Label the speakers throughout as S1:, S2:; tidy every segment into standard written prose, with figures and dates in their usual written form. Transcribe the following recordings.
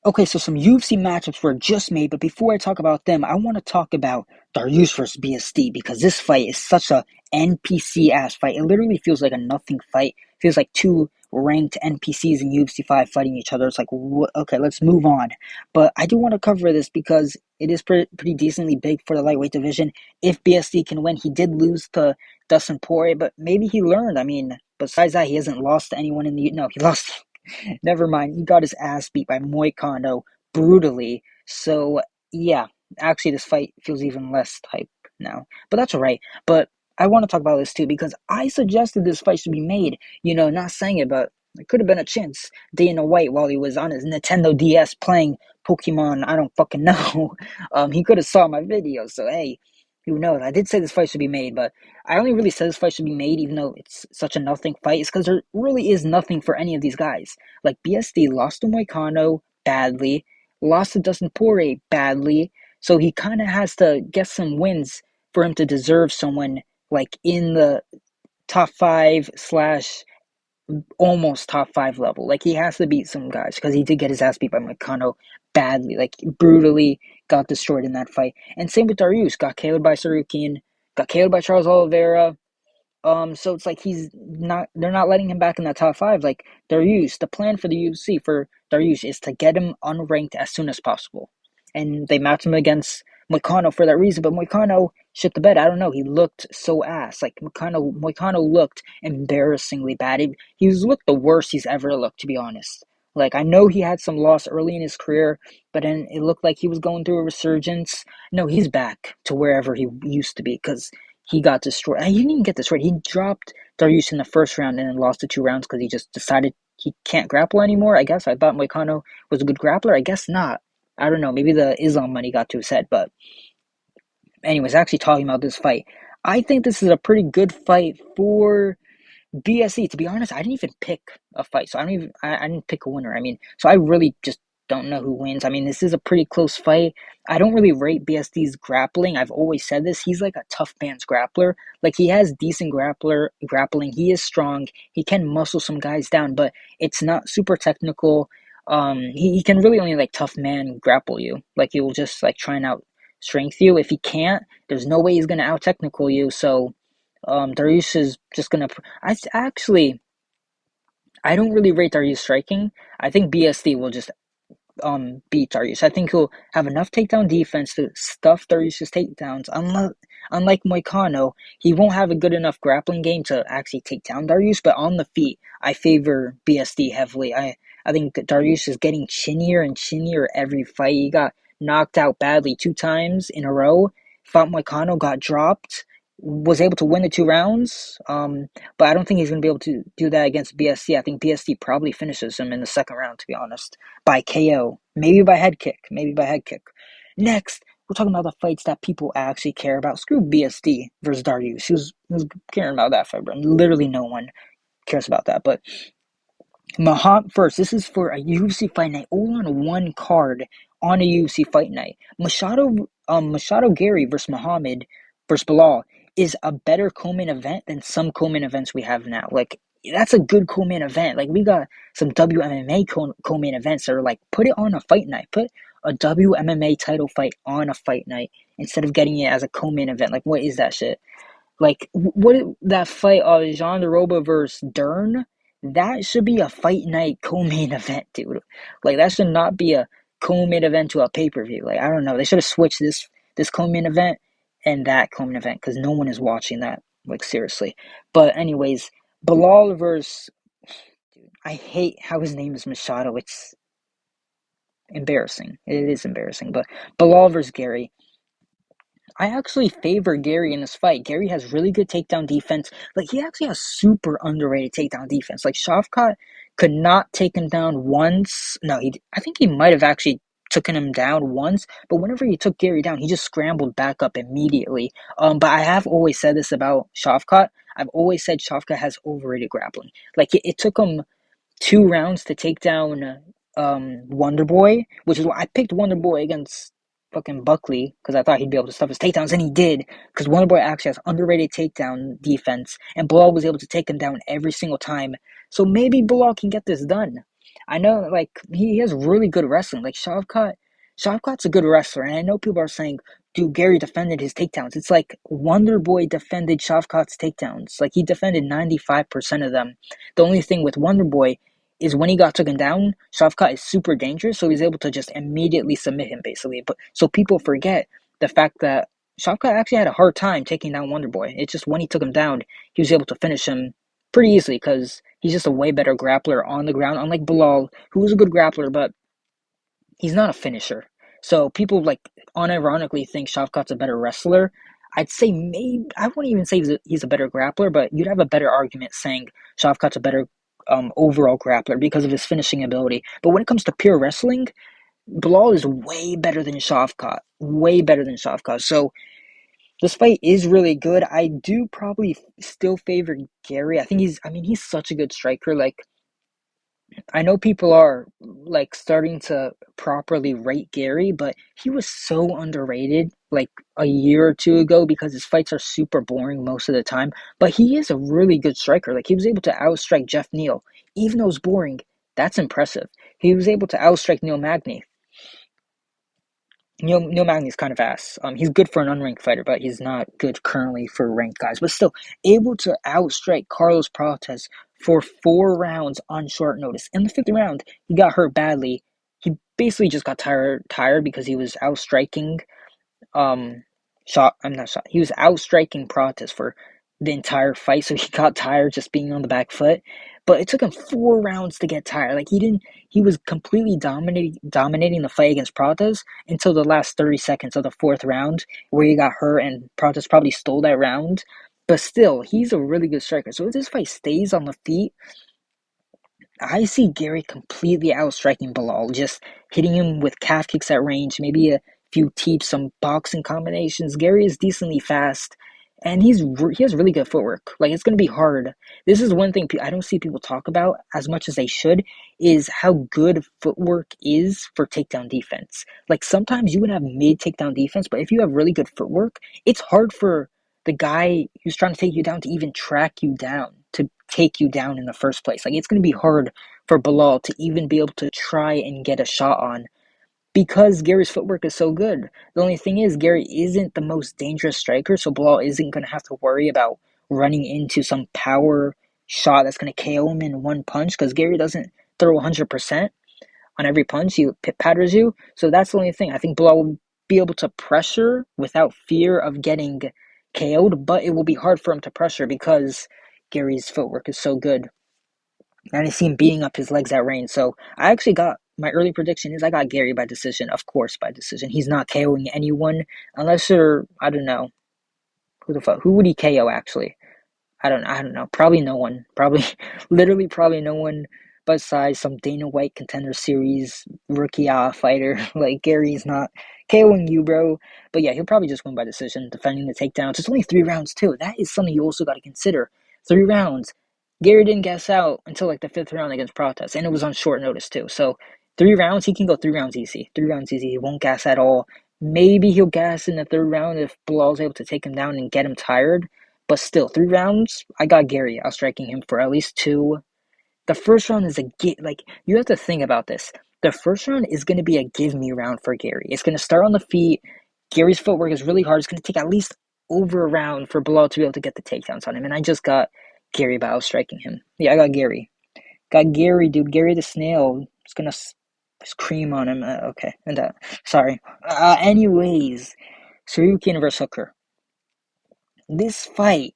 S1: Okay, so some UFC matchups were just made, but before I talk about them, I want to talk about Dariush versus BSD because this fight is such a NPC ass fight. It literally feels like a nothing fight. It feels like two ranked NPCs in UFC 5 fighting each other. It's like, okay, let's move on. But I do want to cover this because it is pretty decently big for the lightweight division. If BSD can win, he did lose to Dustin Poirier, but maybe he learned. I mean, besides that, he hasn't lost to anyone in the. No, he lost. Never mind. He got his ass beat by Moicano brutally. So, yeah, actually, this fight feels even less hype now. But that's alright. But I want to talk about this too because I suggested this fight should be made. Not saying it, but it could have been a chance. Dana White, while he was on his Nintendo DS playing Pokemon, I don't fucking know. He could have saw my video. So, hey, who knows? I did say this fight should be made, but I only really said this fight should be made, even though it's such a nothing fight, is because there really is nothing for any of these guys. Like BSD lost to Moicano badly, lost to Dustin Poirier badly, so he kind of has to get some wins for him to deserve someone like in the top five slash almost top five level. Like he has to beat some guys because he did get his ass beat by Moicano badly, like brutally got destroyed in that fight. And same with Dariush, got KO'd by Tsarukyan, got KO'd by Charles Oliveira, so it's like they're not letting him back in that top five. Like Dariush, the plan for the UFC for Dariush is to get him unranked as soon as possible. And they match him against Moicano for that reason, but Moicano shit the bed. I don't know. He looked so ass. Like Moicano looked embarrassingly bad. He's looked the worst he's ever looked, to be honest. Like I know he had some loss early in his career, but then it looked like he was going through a resurgence. No, he's back to wherever he used to be because he got destroyed. He didn't even get destroyed. He dropped Dariush in the first round and then lost the 2 rounds because he just decided he can't grapple anymore. I guess I thought Moicano was a good grappler. I guess not. I don't know. Maybe the Islam money got to his head. But anyways, actually talking about this fight, I think this is a pretty good fight for BSE. To be honest, I didn't even pick a fight, so I didn't pick a winner. I mean, so I really just don't know who wins. I mean, this is a pretty close fight. I don't really rate BSD's grappling. I've always said this. He's like a tough man's grappler. Like he has decent grappling. He is strong. He can muscle some guys down, but it's not super technical. He can really only like tough man grapple you. Like he will just like try and out strength you. If he can't, there's no way he's gonna out technical you. So Darius is just gonna. I don't really rate Darius striking. I think BSD will just beat Darius. I think he'll have enough takedown defense to stuff Darius's takedowns. Unlike Moicano, he won't have a good enough grappling game to actually take down Darius. But on the feet, I favor BSD heavily. I think Darius is getting chinnier and chinnier every fight. He got knocked out badly 2 times in a row. Fought Moicano, got dropped, was able to win the 2 rounds. But I don't think he's going to be able to do that against BSD. I think BSD probably finishes him in the second round, to be honest, by KO, maybe by head kick, Next, we're talking about the fights that people actually care about. Screw BSD versus Dariush. Who's caring about that fight, bro? Literally no one cares about that. But Muhammad first. This is for a UFC Fight Night, all on one card on a UFC Fight Night. Machado Garry versus Muhammad versus Belal is a better co-main event than some co-main events we have now. Like that's a good co-main event. Like we got some WMMA co-main events that are like put it on a fight night. Put a WMMA title fight on a fight night instead of getting it as a co-main event. Like what is that shit? Like what that fight of Jean DeRoba versus Dern, that should be a fight night co-main event, dude. Like that should not be a co-main event to a pay-per-view. Like I don't know, they should have switched this co-main event and that co-main event because no one is watching that. Like seriously. But anyways, Belal versus dude, I hate how his name is Machado. It's embarrassing. It is embarrassing. But Belal versus Garry. I actually favor Garry in this fight. Garry has really good takedown defense. Like he actually has super underrated takedown defense. Like Shavkat could not take him down once. No, I think he might have actually taken him down once, but whenever he took Garry down, he just scrambled back up immediately. But I have always said this about Shavkat. I've always said Shavkat has overrated grappling. Like it took him 2 rounds to take down Wonderboy, which is why I picked Wonderboy against fucking Buckley because I thought he'd be able to stuff his takedowns, and he did. Because Wonderboy actually has underrated takedown defense, and Belal was able to take him down every single time. So maybe Belal can get this done. I know, like, he has really good wrestling. Like, Shavkat's a good wrestler, and I know people are saying, dude, Garry defended his takedowns. It's like Wonder Boy defended Shavkat's takedowns. Like, he defended 95% of them. The only thing with Wonder Boy is when he got taken down, Shavkat is super dangerous, so he's able to just immediately submit him, basically. But so people forget the fact that Shavkat actually had a hard time taking down Wonder Boy. It's just when he took him down, he was able to finish him pretty easily because he's just a way better grappler on the ground, unlike Belal, who was a good grappler, but he's not a finisher. So people like unironically think Shavkat's a better wrestler. I'd say maybe I wouldn't even say he's a better grappler, but you'd have a better argument saying Shavkat's a better overall grappler because of his finishing ability. But when it comes to pure wrestling, Belal is way better than Shavkat. Way better than Shavkat. So this fight is really good. I do probably still favor Garry. I mean, he's such a good striker. Like, I know people are like starting to properly rate Garry, but he was so underrated like a year or two ago because his fights are super boring most of the time. But he is a really good striker. Like, he was able to outstrike Jeff Neal, even though it's boring. That's impressive. He was able to outstrike Neil Magny. Neil Magny's kind of ass. He's good for an unranked fighter, but he's not good currently for ranked guys. But still, able to outstrike Carlos Prates for 4 rounds on short notice. In the fifth round, he got hurt badly. He basically just got tired because he was outstriking I'm not shot. He was outstriking Prates for the entire fight, so he got tired just being on the back foot. But it took him 4 rounds to get tired. Like, he was completely dominating the fight against Prates until the last 30 seconds of the fourth round, where he got hurt and Prates probably stole that round. But still, he's a really good striker. So if this fight stays on the feet, I see Garry completely outstriking Belal, just hitting him with calf kicks at range, maybe a few teeps, some boxing combinations. Garry is decently fast, and he has really good footwork. Like, it's gonna be hard. This is one thing I don't see people talk about as much as they should, is how good footwork is for takedown defense. Like, sometimes you would have mid takedown defense, but if you have really good footwork, it's hard for the guy who's trying to take you down to even track you down, to take you down in the first place. Like, it's going to be hard for Belal to even be able to try and get a shot on because Garry's footwork is so good. The only thing is, Garry isn't the most dangerous striker, so Belal isn't going to have to worry about running into some power shot that's going to KO him in one punch because Garry doesn't throw 100% on every punch. He patters you. So that's the only thing. I think Belal will be able to pressure without fear of getting KO'd, but it will be hard for him to pressure because Garry's footwork is so good. And I see him beating up his legs at range. So I actually got my early prediction is I got Garry by decision, of course, by decision. He's not KOing anyone unless you're, I don't know, who would he KO actually? I don't know. Probably no one. Probably literally probably no one besides some Dana White Contender Series rookie fighter. Like, Garry's not KOing you, bro. But yeah, he'll probably just win by decision, defending the takedowns. It's only 3 rounds too. That is something you also got to consider. 3 rounds. Garry didn't gas out until like the fifth round against Prates, and it was on short notice too. So 3 rounds, he can go 3 rounds easy. 3 rounds easy. He won't gas at all. Maybe he'll gas in the third round if Bilal's able to take him down and get him tired. But still, 3 rounds, I got Garry outstriking him for at least two. The first round is like, you have to think about this. The first round is going to be a give me round for Garry. It's going to start on the feet. Garry's footwork is really hard. It's going to take at least over a round for Belal to be able to get the takedowns on him. And I just got Garry by outstriking him. Yeah, I got Garry. Got Garry, dude. Garry the Snail. It's going to cream on him. Okay. And sorry. Anyways, Tsarukyan versus Hooker. This Fight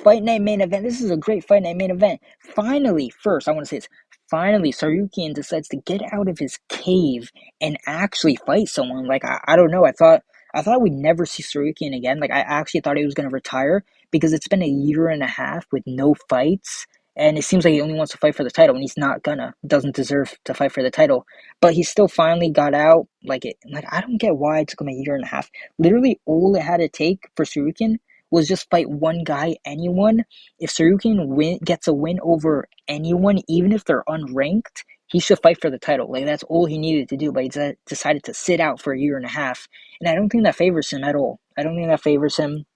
S1: Night main event. This is a great Fight Night main event. Finally, first, I want to say this. Finally, Tsarukyan decides to get out of his cave and actually fight someone. Like, I don't know. I thought we'd never see Tsarukyan again. Like, I actually thought he was going to retire because it's been a year and a half with no fights. And it seems like he only wants to fight for the title, and he's not gonna. Doesn't deserve to fight for the title. But he still finally got out. Like, I don't get why it took him a year and a half. Literally, all it had to take for Tsarukyan was just fight one guy, anyone. If Tsarukyan gets a win over anyone, even if they're unranked, he should fight for the title. Like, that's all he needed to do, but he decided to sit out for a year and a half. And I don't think that favors him at all. I don't think that favors him,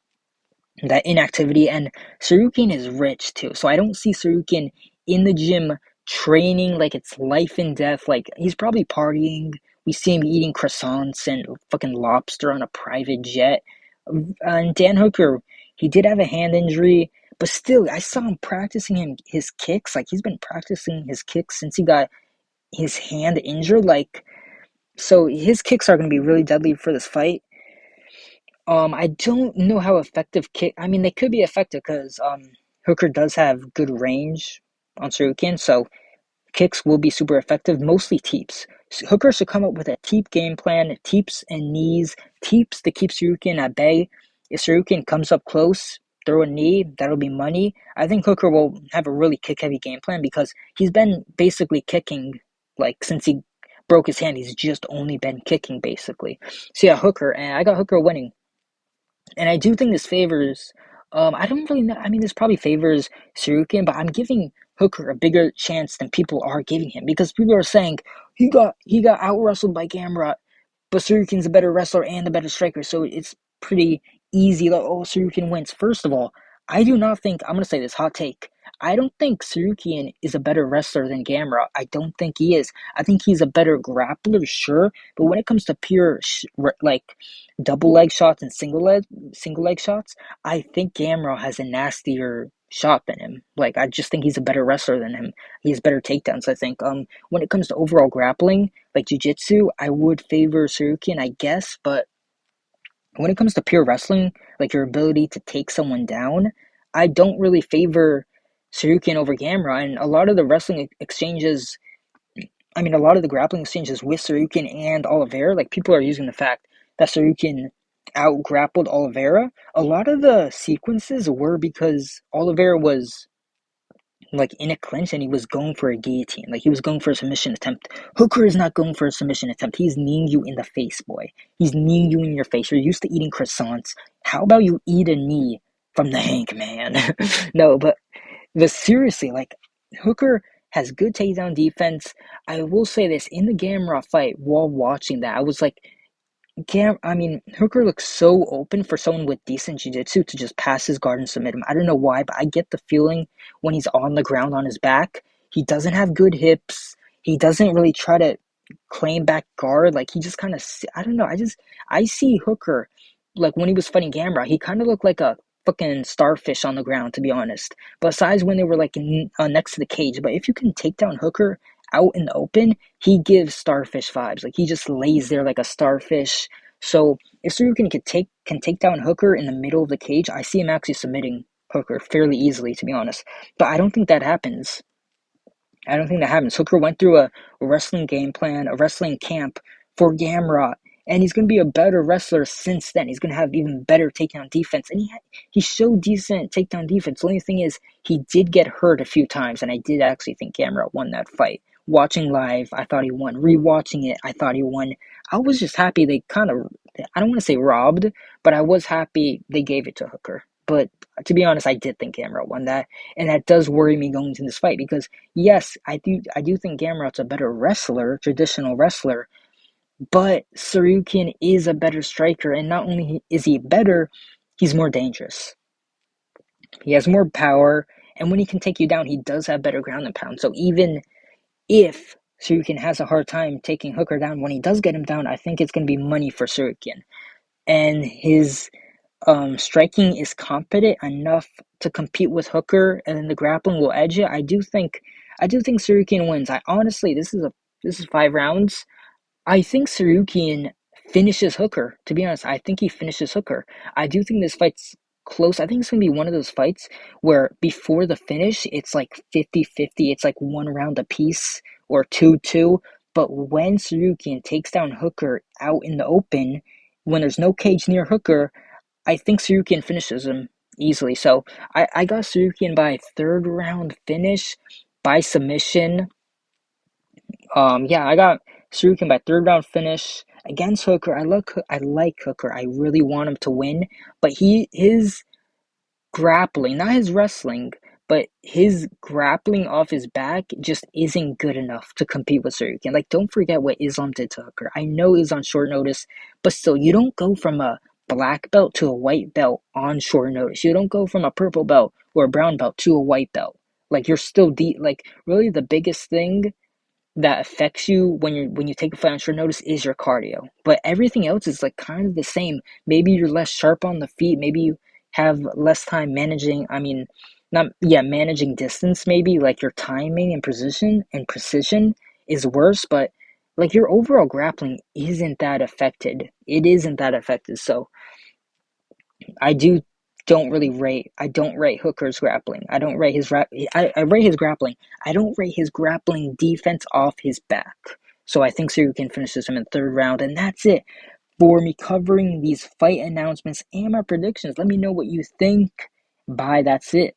S1: that inactivity. And Tsarukyan is rich too, so I don't see Tsarukyan in the gym training like it's life and death. Like he's probably partying. We see him eating croissants and fucking lobster on a private jet. And Dan Hooker, he did have a hand injury, but still, I saw him practicing his kicks. Like he's been practicing his kicks since he got his hand injured. Like so, his kicks are going to be really deadly for this fight. I don't know how effective kick. I mean, they could be effective because Hooker does have good range on Tsarukyan, so kicks will be super effective, mostly teeps. So Hooker should come up with a teep game plan, teeps and knees, teeps to keep Tsarukyan at bay. If Tsarukyan comes up close, throw a knee, that'll be money. I think Hooker will have a really kick-heavy game plan because he's been basically kicking, like, since he broke his hand, he's just only been kicking, basically. So yeah, Hooker, and I got Hooker winning. And I do think this favors. I don't really know. I mean, this probably favors Tsarukyan, but I'm giving Hooker a bigger chance than people are giving him because people are saying he got out wrestled by Gamrot, but Tsarukyan's a better wrestler and a better striker, so it's pretty easy. Like, oh, Tsarukyan wins. First of all, I do not think I'm gonna say this hot take. I don't think Tsarukyan is a better wrestler than Gamrot. I don't think he is. I think he's a better grappler, sure, but when it comes to pure like double leg shots and single leg shots, I think Gamrot has a nastier shot than him. Like I just think he's a better wrestler than him. He has better takedowns, I think. When it comes to overall grappling, like jiu-jitsu, I would favor Tsarukyan, I guess, but when it comes to pure wrestling, like your ability to take someone down, I don't really favor Tsarukyan over Gamrot. And a lot of the wrestling exchanges, I mean, a lot of the grappling exchanges with Tsarukyan and Oliveira, like people are using the fact that Tsarukyan out grappled Oliveira. A lot of the sequences were because Oliveira was like in a clinch and he was going for a guillotine. Like he was going for a submission attempt. Hooker is not going for a submission attempt. He's kneeing you in the face, boy. He's kneeing you in your face. You're used to eating croissants. How about you eat a knee from the Hank, man? No, but seriously, like Hooker has good takedown defense. I will say this in the Gamrot fight while watching that, I was like, I mean, Hooker looks so open for someone with decent jiu-jitsu to just pass his guard and submit him. I don't know why, but I get the feeling when he's on the ground on his back, he doesn't have good hips. He doesn't really try to claim back guard. Like, he just kind of, I don't know. I see Hooker, like, when he was fighting Gamrot, he kind of looked like a fucking starfish on the ground, to be honest. Besides when they were, like, next to the cage. But if you can take down Hooker out in the open, he gives starfish vibes. Like he just lays there like a starfish. So if Tsarukyan can take down Hooker in the middle of the cage, I see him actually submitting Hooker fairly easily, to be honest. But I don't think that happens. I don't think that happens. Hooker went through a wrestling game plan, a wrestling camp for Gamrot, and he's going to be a better wrestler since then. He's going to have even better takedown defense, and he showed decent takedown defense. The only thing is he did get hurt a few times, and I did actually think Gamrot won that fight. Watching live, I thought he won. Rewatching it, I thought he won. I was just happy they kind of, I don't want to say robbed, but I was happy they gave it to Hooker. But to be honest, I did think Gamrot won that, and that does worry me going into this fight because yes, I do think Gamrot's a better wrestler, traditional wrestler, but Tsarukyan is a better striker, and not only is he better, he's more dangerous. He has more power, and when he can take you down, he does have better ground and pound. So even if Tsarukyan has a hard time taking Hooker down, when he does get him down, I think it's going to be money for Tsarukyan. And his striking is competent enough to compete with Hooker, and then the grappling will edge it. I do think Tsarukyan wins. I honestly, this is 5 rounds. I think Tsarukyan finishes Hooker. To be honest, I think he finishes Hooker. I do think this fight's close. I think it's going to be one of those fights where before the finish, it's like 50-50. It's like 1 round apiece or 2-2. But when Tsarukyan takes down Hooker out in the open, when there's no cage near Hooker, I think Tsarukyan finishes him easily. So I got Tsarukyan by 3rd round finish by submission. Yeah, I got Tsarukyan by 3rd round finish against Hooker. I like Hooker. I really want him to win, but his grappling, not his wrestling, but his grappling off his back just isn't good enough to compete with Tsarukyan. Like, don't forget what Islam did to Hooker. I know he's on short notice, but still, you don't go from a black belt to a white belt on short notice. You don't go from a purple belt or a brown belt to a white belt Like you're still like really the biggest thing that affects you when you take a fight on short notice is your cardio. But everything else is like kind of the same. Maybe you're less sharp on the feet. Maybe you have less time managing. I mean, not yeah, managing distance. Maybe like your timing and precision is worse. But like your overall grappling isn't that affected. It isn't that affected. So I do don't really rate. I don't rate Hooker's grappling. I don't rate his I rate his grappling. I don't rate his grappling defense off his back. So I think Siri can finish this in the third round, and that's it for me covering these fight announcements and my predictions. Let me know what you think. Bye. That's it.